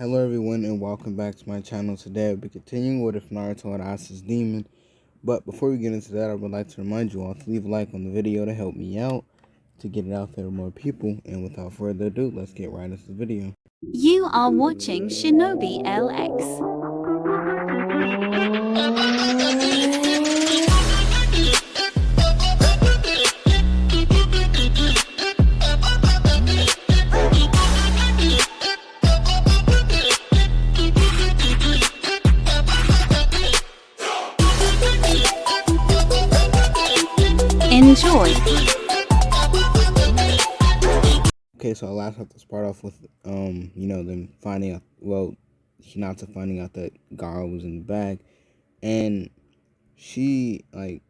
Hello everyone and welcome back to my channel. Today I'll be continuing with If Naruto and Asta's Demon. But before we get into that, I would like to remind you all to leave a like on the video to help me out, to get it out there to more people. And without further ado, let's get right into the video. You are watching Shinobi LX. Enjoy. Okay, so I last have to start off with them finding out, Hinata finding out that Gaara was in the bag, and she was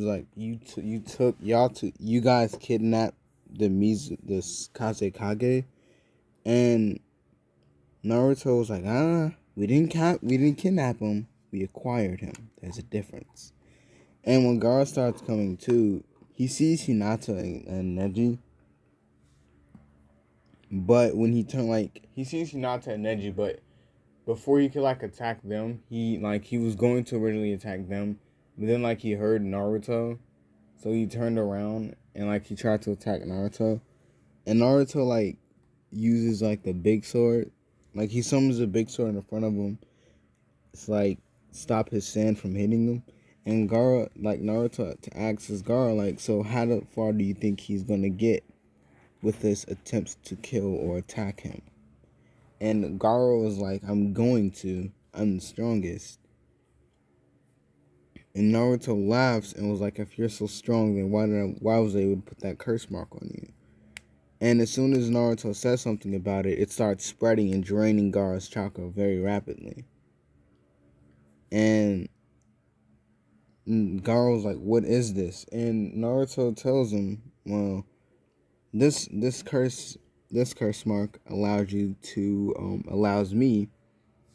like, you guys kidnapped this Kazekage. And Naruto was like, we didn't kidnap him. We acquired him. There's a difference. And when Gaara starts coming to, he sees Hinata and Neji. But when he sees Hinata and Neji, but before he could attack them, he was going to originally attack them, but then he heard Naruto, so he turned around and he tried to attack Naruto, and Naruto uses the big sword. He summons a big sword in front of him. It's stop his sand from hitting him. And Gaara, Naruto asks Gaara, so how far do you think he's gonna get with his attempts to kill or attack him? And Gaara was like, I'm the strongest. And Naruto laughs and was like, if you're so strong, then why was I able to put that curse mark on you? And as soon as Naruto says something about it, it starts spreading and draining Gaara's chakra very rapidly. And Gaara was like, what is this? And Naruto tells him, well, this curse mark allows me,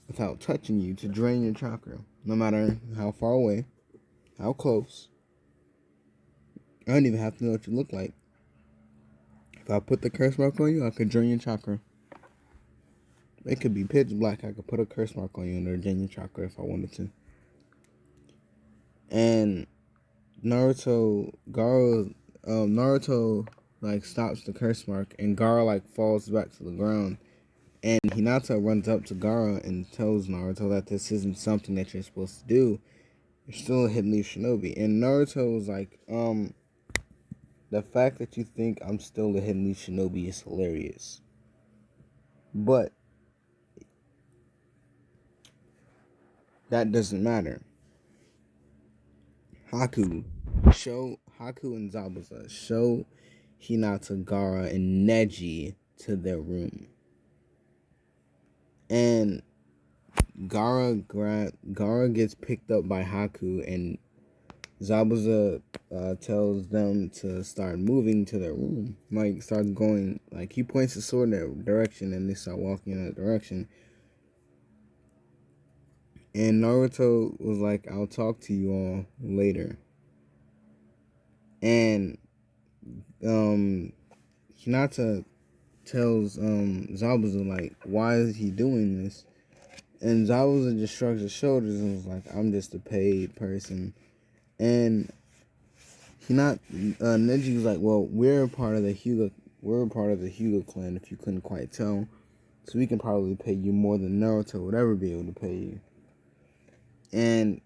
without touching you, to drain your chakra, no matter how far away, how close. I don't even have to know what you look like. If I put the curse mark on you, I could drain your chakra. It could be pitch black. I could put a curse mark on you and drain your chakra if I wanted to. And Naruto stops the curse mark, and Gaara falls back to the ground. And Hinata runs up to Gaara and tells Naruto that this isn't something that you're supposed to do. You're still a hidden shinobi. And Naruto was like, the fact that you think I'm still a hidden shinobi is hilarious. But that doesn't matter. Haku and Zabuza show Hinata, Gaara, and Neji to their room. And Gaara gets picked up by Haku, and Zabuza tells them to start moving to their room. Start going, he points the sword in that direction, and they start walking in that direction. And Naruto was like, I'll talk to you all later. And Hinata tells Zabuza, why is he doing this? And Zabuza just shrugs his shoulders and was like, I'm just a paid person. And Neji was like, well, we're a part of the Hyuga clan, if you couldn't quite tell. So we can probably pay you more than Naruto would ever be able to pay you. And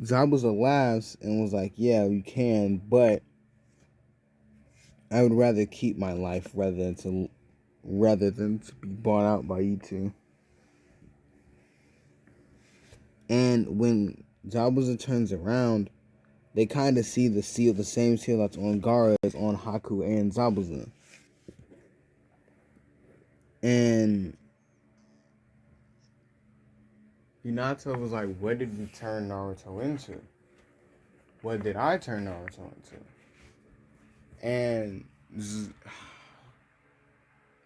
Zabuza laughs and was like, yeah, you can, but I would rather keep my life rather than to be bought out by you two. And when Zabuza turns around, they kind of see the same seal that's on Gaara as on Haku and Zabuza. And Hinata was like, what did we turn Naruto into? What did I turn Naruto into? And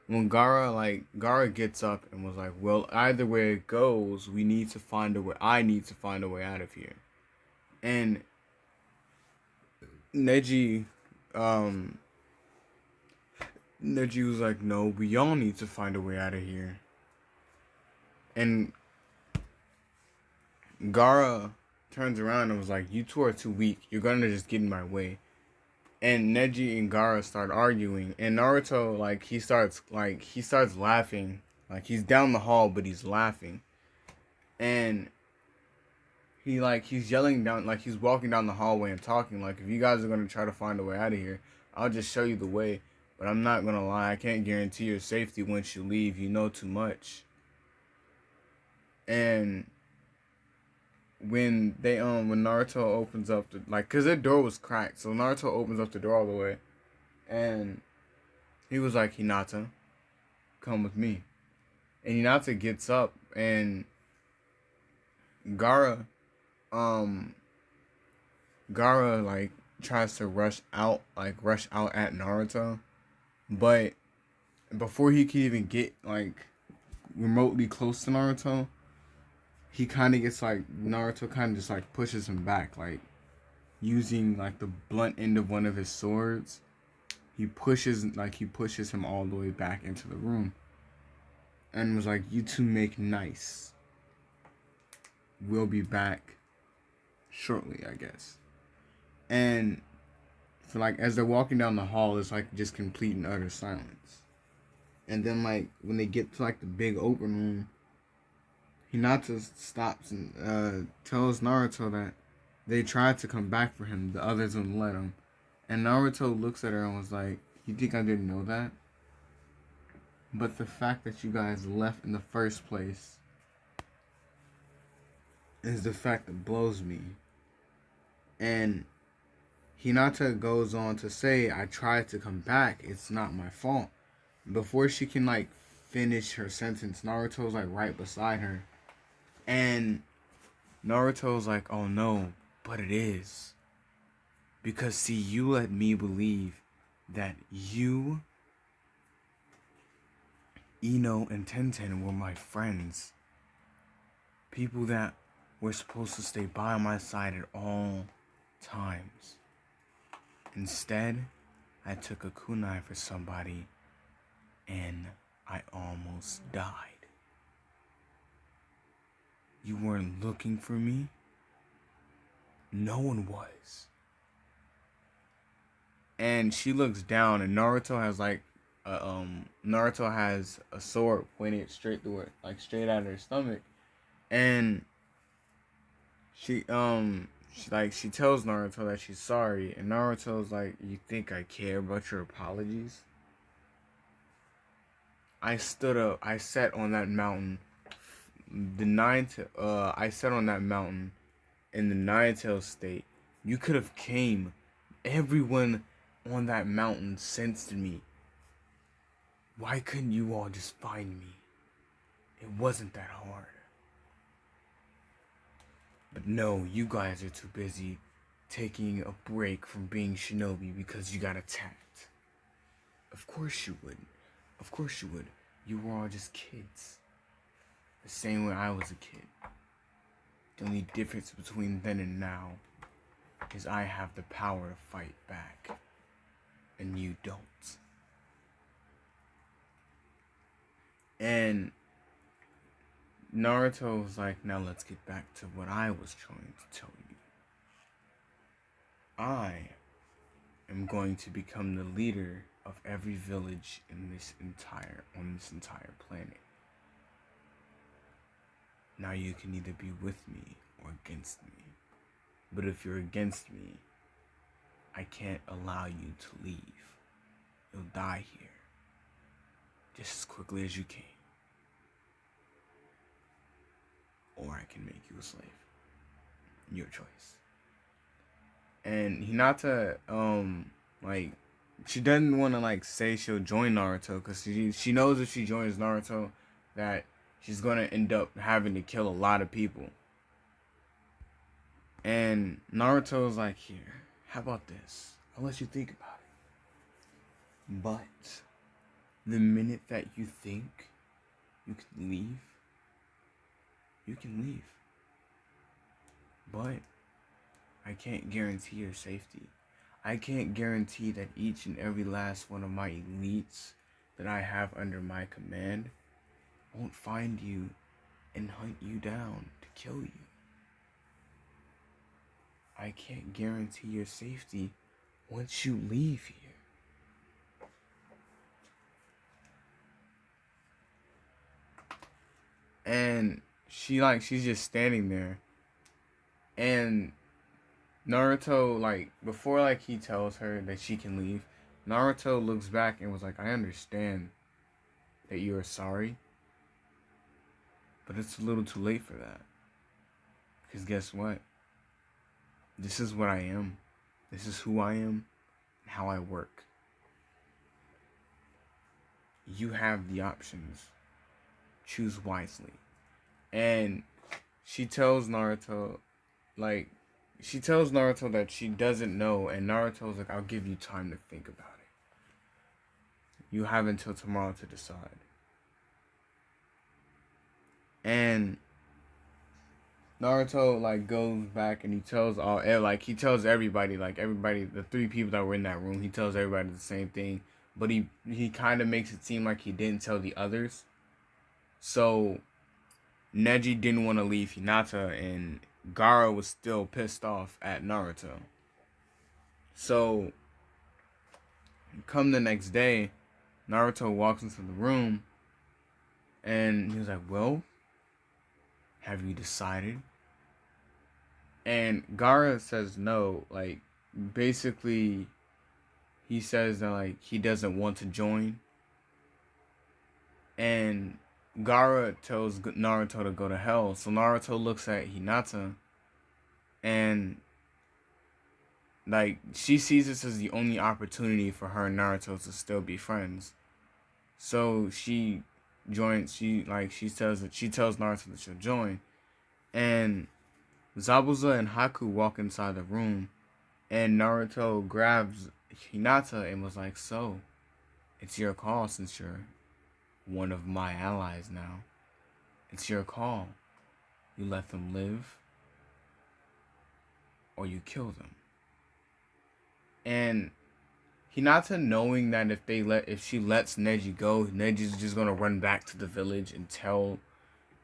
when Gaara gets up and was like, well, either way it goes, I need to find a way out of here. And Neji Neji was like, no, we all need to find a way out of here. And Gara turns around and was like, you two are too weak. You're gonna just get in my way. And Neji and Gara start arguing. And Naruto, he starts laughing. Like, he's down the hall, but he's laughing. And he's yelling down, like, he's walking down the hallway and talking, like, if you guys are gonna try to find a way out of here, I'll just show you the way. But I'm not gonna lie, I can't guarantee your safety once you leave. You know too much. And when Naruto opens up cause their door was cracked, so Naruto opens up the door all the way, and he was like, Hinata, come with me. And Hinata gets up, and Gara tries to rush out at Naruto, but before he can even get remotely close to Naruto, he kind of gets Naruto kind of just pushes him back, using the blunt end of one of his swords. He pushes him all the way back into the room, and was like, "You two make nice. We'll be back shortly, I guess." And for as they're walking down the hall, it's just complete and utter silence. And then when they get to the big open room, Hinata stops and tells Naruto that they tried to come back for him. The others wouldn't let him. And Naruto looks at her and was like, you think I didn't know that? But the fact that you guys left in the first place is the fact that blows me. And Hinata goes on to say, I tried to come back. It's not my fault. Before she can finish her sentence, Naruto's right beside her. And Naruto's like, oh no, but it is. Because see, you let me believe that you, Ino, and Tenten were my friends. People that were supposed to stay by my side at all times. Instead, I took a kunai for somebody and I almost died. You weren't looking for me? No one was. And she looks down, and Naruto has a sword pointed straight through her, straight at her stomach. And she tells Naruto that she's sorry, and Naruto's like, you think I care about your apologies? I stood up, I sat on that mountain, I sat on that mountain in the Nine-Tail state. You could have came. Everyone on that mountain sensed me. Why couldn't you all just find me? It wasn't that hard. But no, you guys are too busy taking a break from being shinobi because you got attacked. Of course you would. Of course you would. You were all just kids. The same way I was a kid. The only difference between then and now is I have the power to fight back. And you don't. And Naruto was like, now let's get back to what I was trying to tell you. I am going to become the leader of every village on this entire planet. Now you can either be with me or against me. But if you're against me, I can't allow you to leave. You'll die here. Just as quickly as you came. Or I can make you a slave. Your choice. And Hinata, she doesn't want to, say she'll join Naruto. Because she knows if she joins Naruto, that she's going to end up having to kill a lot of people. And Naruto's like, here, how about this? I'll let you think about it. But the minute that you think you can leave, you can leave. But I can't guarantee your safety. I can't guarantee that each and every last one of my elites that I have under my command won't find you and hunt you down to kill you. I can't guarantee your safety once you leave here. And she's just standing there. And Naruto, like, before, like, he tells her that she can leave, Naruto looks back and was like, I understand that you are sorry, but it's a little too late for that. Because guess what? This is what I am. This is who I am and how I work. You have the options. Choose wisely. And she tells Naruto, like, that she doesn't know, and Naruto's like, I'll give you time to think about it. You have until tomorrow to decide. And Naruto, like, goes back and he tells everybody, the 3 people that were in that room, he tells everybody the same thing, but he kind of makes it seem like he didn't tell the others. So Neji didn't want to leave Hinata, and Gaara was still pissed off at Naruto. So come the next day, Naruto walks into the room, and he was like, well, have you decided? And Gaara says no. Like, basically, he says that, like, he doesn't want to join. And Gaara tells Naruto to go to hell. So Naruto looks at Hinata, and, like, she sees this as the only opportunity for her and Naruto to still be friends. So she joins. She tells Naruto that she'll join, and Zabuza and Haku walk inside the room, and Naruto grabs Hinata and was like, so, it's your call since you're one of my allies now. It's your call. You let them live, or you kill them. And Hinata, knowing that if she lets Neji go, Neji's just gonna run back to the village and tell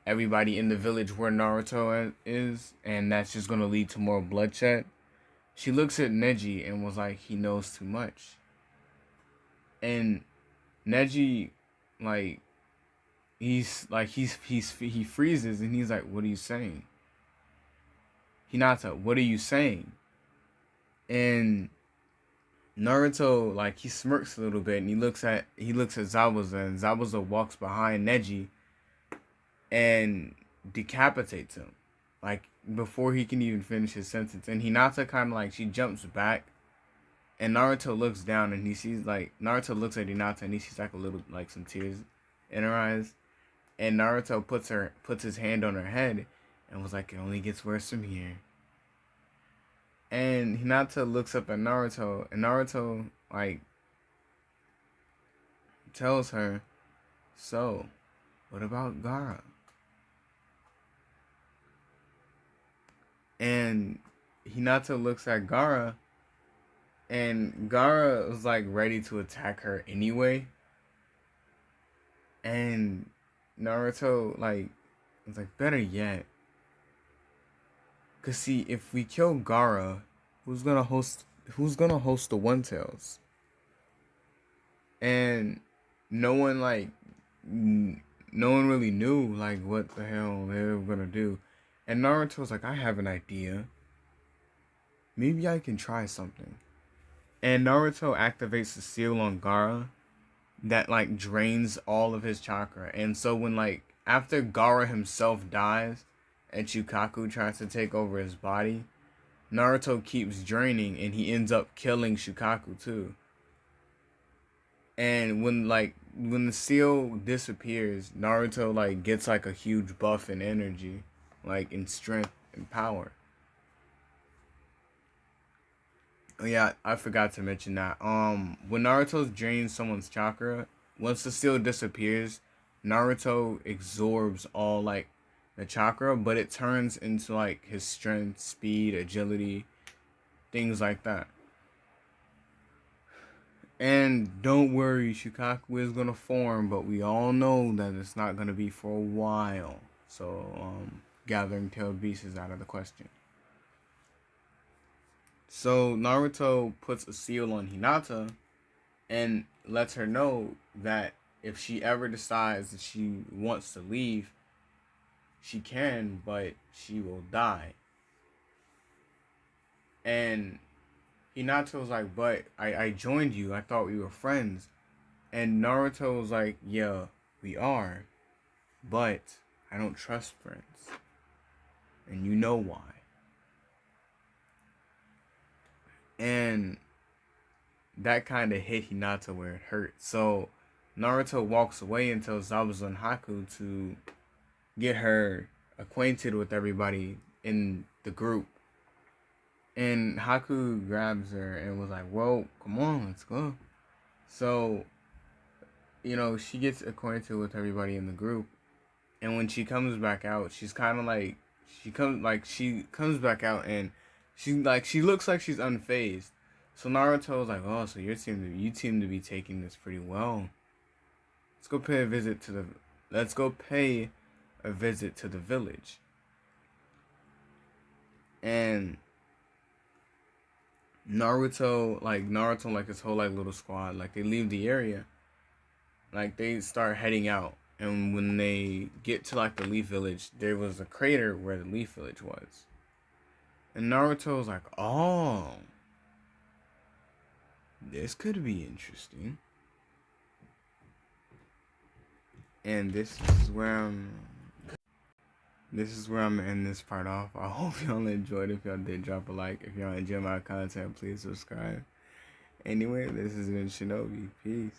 everybody in the village where Naruto is, and that's just gonna lead to more bloodshed. She looks at Neji and was like, he knows too much. And Neji, like, he freezes and he's like, what are you saying? Hinata, what are you saying? And Naruto, like, he smirks a little bit and he looks at Zabuza, and Zabuza walks behind Neji and decapitates him, like, before he can even finish his sentence. And Hinata kind of, like, she jumps back, and Naruto looks down and he sees, like, Naruto looks at Hinata and he sees, like, a little, like, some tears in her eyes, and Naruto puts his hand on her head and was like, it only gets worse from here. And Hinata looks up at Naruto, and Naruto, like, tells her, so, what about Gaara? And Hinata looks at Gaara, and Gaara was, like, ready to attack her anyway. And Naruto, like, was like, better yet. Cause see, if we kill Gaara, who's gonna host the One Tails? And no one really knew, like, what the hell they were gonna do. And Naruto's like, I have an idea. Maybe I can try something. And Naruto activates the seal on Gaara that, like, drains all of his chakra. And so when, like, after Gaara himself dies and Shukaku tries to take over his body, Naruto keeps draining and he ends up killing Shukaku too. And when the seal disappears, Naruto, like, gets, like, a huge buff in energy, like, in strength and power. Oh yeah, I forgot to mention that. When Naruto drains someone's chakra, once the seal disappears, Naruto absorbs all, like, the chakra, but it turns into, like, his strength, speed, agility, things like that. And don't worry, Shukaku is gonna form, but we all know that it's not gonna be for a while. So, gathering tailed beasts is out of the question. So Naruto puts a seal on Hinata and lets her know that if she ever decides that she wants to leave, she can, but she will die. And Hinata was like, but I joined you. I thought we were friends. And Naruto was like, yeah, we are. But I don't trust friends. And you know why. And that kind of hit Hinata where it hurt. So Naruto walks away and tells Zabuza and Haku to get her acquainted with everybody in the group. And Haku grabs her and was like, well, come on, let's go. So, she gets acquainted with everybody in the group. And when she comes back out, she's kind of like, she comes back out and she looks like she's unfazed. So Naruto was like, oh, so you seem to be taking this pretty well. Let's go pay a visit to the village. And Naruto, his whole little squad, they leave the area. They start heading out. And when they get to the Leaf Village, there was a crater where the Leaf Village was. And Naruto was like, oh, this could be interesting. And this is where I'm gonna end this part off. I hope y'all enjoyed. If y'all did, drop a like. If y'all enjoy my content, please subscribe. Anyway, this has been Shinobi. Peace.